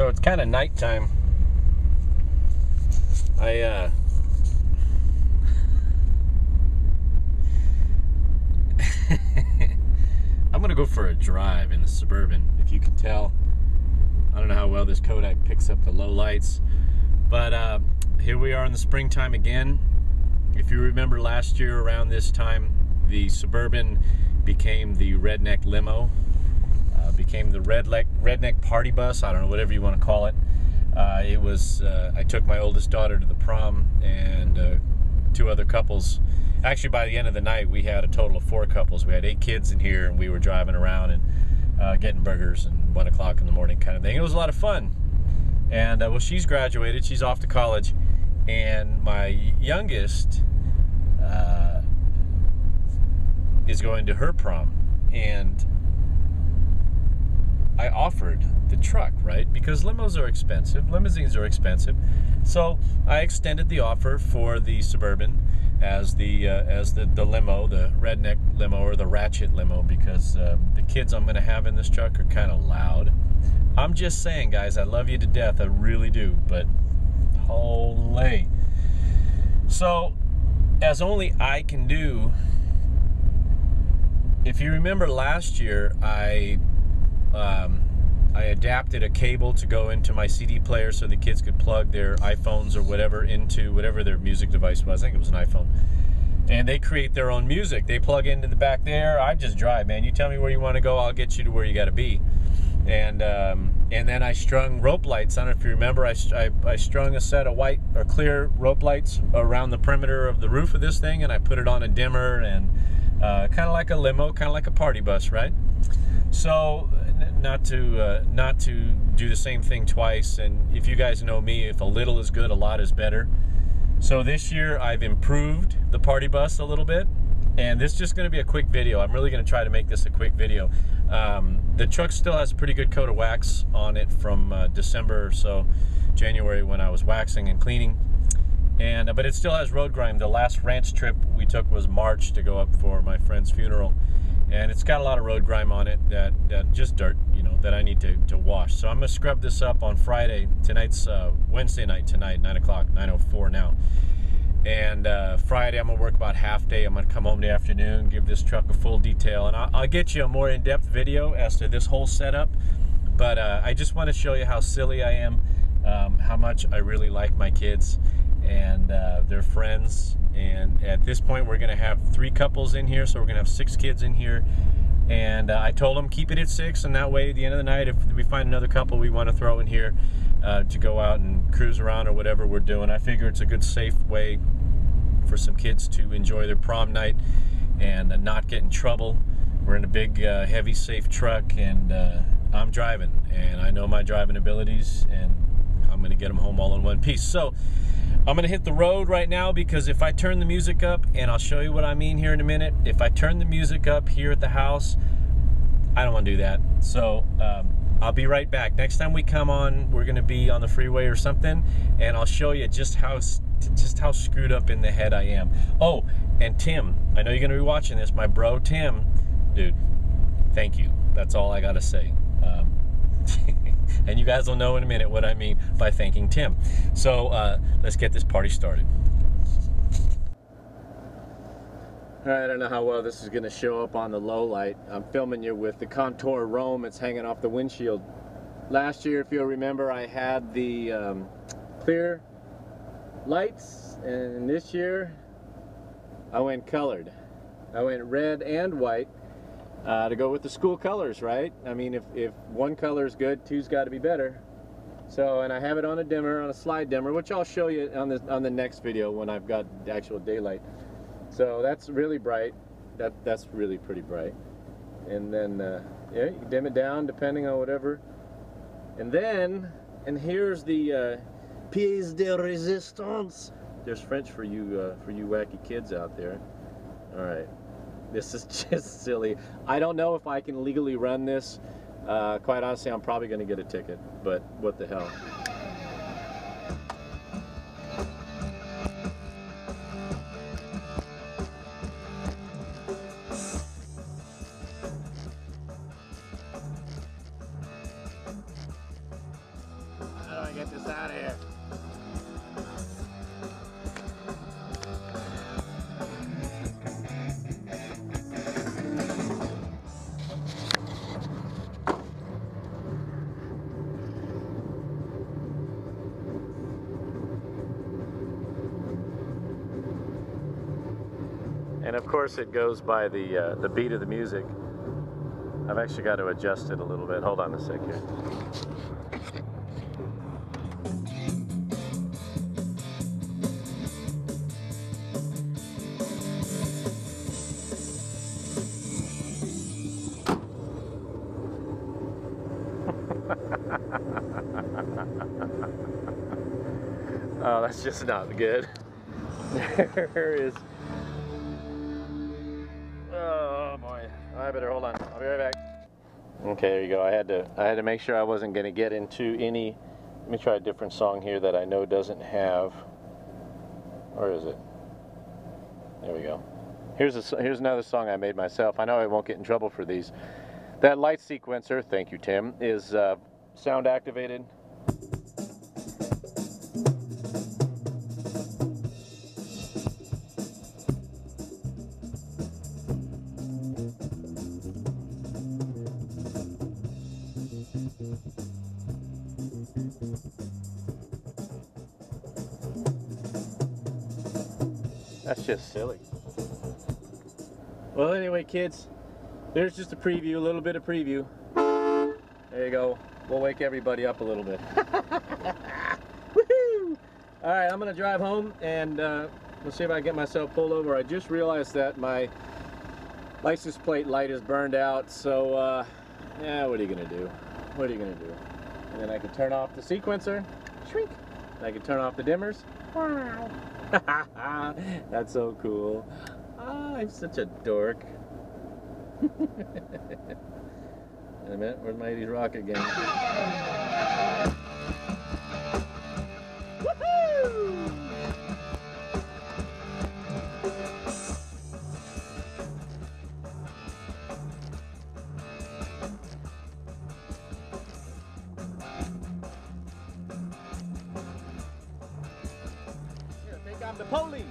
So it's kind of nighttime. I'm gonna go for a drive in the Suburban. If you can tell, I don't know how well this Kodak picks up the low lights, but here we are in the springtime again. If you remember last year around this time, the Suburban became the Redneck Limo. Became the Redneck party bus, I don't know, whatever you want to call it. I took my oldest daughter to the prom and 2 other couples. Actually, by the end of the night, we had a total of 4 couples. We had 8 kids in here, and we were driving around and getting burgers and 1 o'clock in the morning kind of thing. It was a lot of fun. And well, she's graduated. She's off to college. And my youngest is going to her prom. And I offered the truck, right? Because limos are expensive, limousines are expensive. So I extended the offer for the Suburban as the limo, the Redneck limo or the Ratchet limo, because the kids I'm going to have in this truck are kind of loud. I'm just saying, guys, I love you to death, I really do, but holy. So, as only I can do, if you remember last year, I adapted a cable to go into my CD player so the kids could plug their iPhones or whatever into whatever their music device was. I think it was an iPhone. And they create their own music. They plug into the back there. I just drive, man. You tell me where you want to go, I'll get you to where you got to be. And then I strung rope lights. I don't know if you remember, I strung a set of white or clear rope lights around the perimeter of the roof of this thing, and I put it on a dimmer, and kind of like a limo, kind of like a party bus, right? So, not to do the same thing twice, and if you guys know me, if a little is good, a lot is better. So this year I've improved the party bus a little bit, and this is just going to be a quick video. I'm really going to try to make this a quick video. The truck still has a pretty good coat of wax on it from December or so, January, when I was waxing and cleaning. And but it still has road grime. The last ranch trip we took was March to go up for my friend's funeral. And it's got a lot of road grime on it, that just dirt, you know, that I need to wash. So I'm going to scrub this up on Friday. Tonight's Wednesday night tonight, 9 o'clock, 9:04 now. And Friday I'm going to work about half day. I'm going to come home in the afternoon, give this truck a full detail. And I'll get you a more in-depth video as to this whole setup. But I just want to show you how silly I am, how much I really like my kids and their friends. And at this point we're going to have 3 couples in here, so we're going to have 6 kids in here. And I told them keep it at 6, and that way at the end of the night, if we find another couple we want to throw in here to go out and cruise around or whatever we're doing, I figure it's a good safe way for some kids to enjoy their prom night and not get in trouble. We're in a big heavy safe truck, and I'm driving, and I know my driving abilities, and I'm going to get them home all in one piece. So I'm going to hit the road right now, because if I turn the music up, and I'll show you what I mean here in a minute, if I turn the music up here at the house, I don't want to do that. So I'll be right back. Next time we come on, we're going to be on the freeway or something, and I'll show you just how screwed up in the head I am. Oh, and Tim, I know you're going to be watching this, my bro Tim, dude, thank you. That's all I got to say. And you guys will know in a minute what I mean by thanking Tim. So let's get this party started. All right, I don't know how well this is going to show up on the low light. I'm filming you with the Contour Rome. It's hanging off the windshield. Last year, if you'll remember, I had the clear lights, and this year I went colored. I went red and white. To go with the school colors, right? I mean, if one color is good, two's got to be better. So, and I have it on a dimmer, on a slide dimmer, which I'll show you on the next video when I've got the actual daylight. So that's really bright. That's really pretty bright. And then yeah, you can dim it down depending on whatever. And then, and here's the pièce de résistance. There's French for you wacky kids out there. All right. This is just silly. I don't know if I can legally run this. Quite honestly, I'm probably going to get a ticket, but what the hell. And of course it goes by the beat of the music. I've actually got to adjust it a little bit. Hold on a sec here. Oh, that's just not good. There is. Oh boy. I better hold on. I'll be right back. Okay, there you go. I had to make sure I wasn't going to get into any. Let me try a different song here that I know doesn't have. Where is it? There we go. Here's another song I made myself. I know I won't get in trouble for these. That light sequencer, thank you Tim, is sound activated. That's just silly. Well, anyway, kids, there's just a preview, a little bit of preview. There you go. We'll wake everybody up a little bit. Woohoo! All right, I'm gonna drive home and we'll see if I can get myself pulled over. I just realized that my license plate light is burned out, so yeah, what are you gonna do? What are you gonna do? And then I can turn off the sequencer. Shrink. And I can turn off the dimmers. Wow. That's so cool. Ah, I'm such a dork. Wait a minute, where's my 80s rock again? Woohoo! Here, think I'm the police.